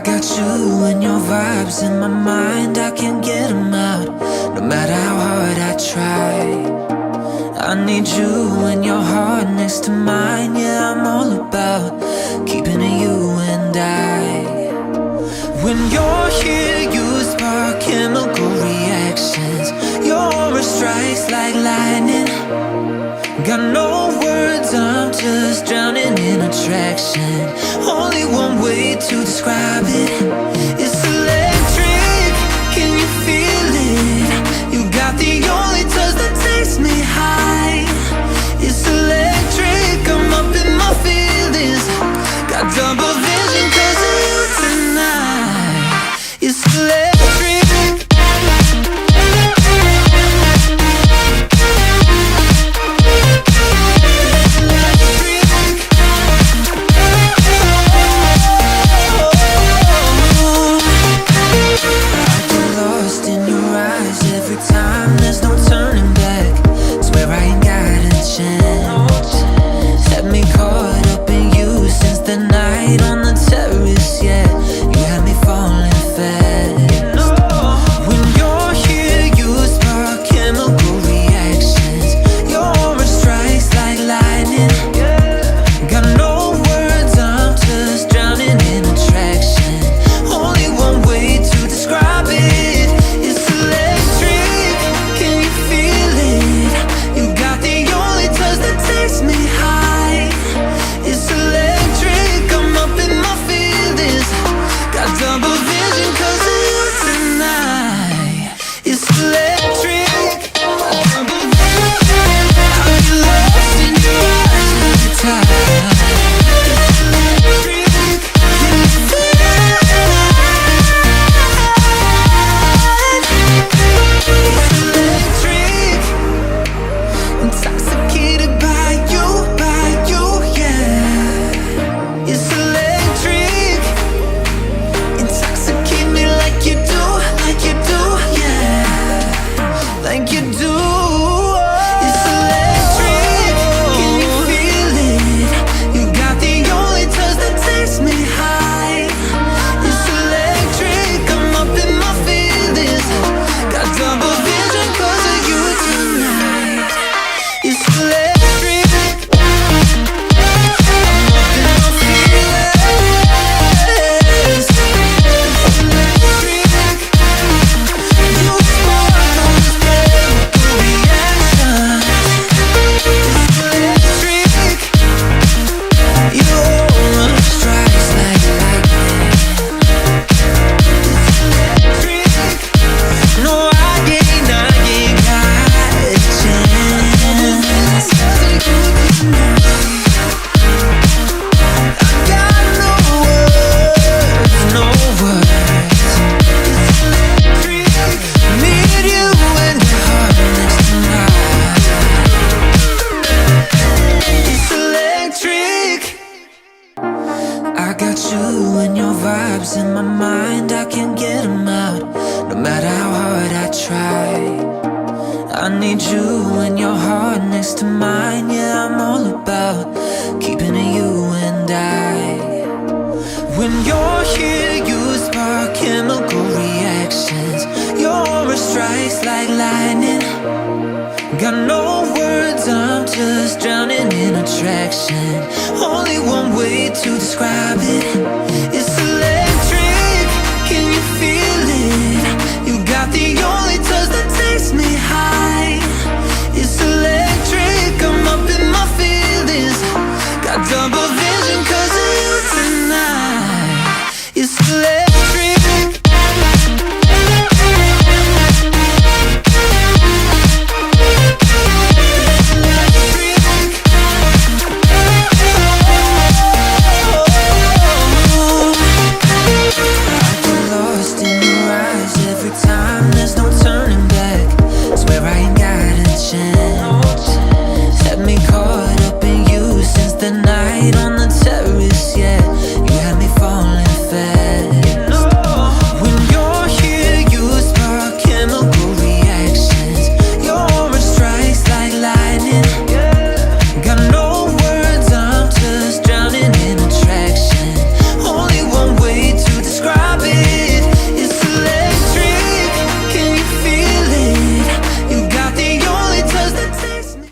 got you and your vibes in my mind, I can't get them out, no matter how hard I try. I need you and your heart next to mine, yeah, I'm all about keeping it you and I. When you're here, you spark chemical reactions. Your aura strikes like lightning. Got no words, I'm just drowning in attraction. Only one way to describe it. It's electric, can you feel it? You got the only touch that takes me high. It's electric, I'm up in my feelings. Got double vision 'cause of you tonight. It's electric. In my mind, I can't get them out, no matter how hard I try. I need you and your heart next to mine, yeah, I'm all about keeping it you and I. When you're here, you spark chemical reactions. Your aura strikes like lightning. Got no words, I'm just drowning in attraction. Only one way to describe it. It's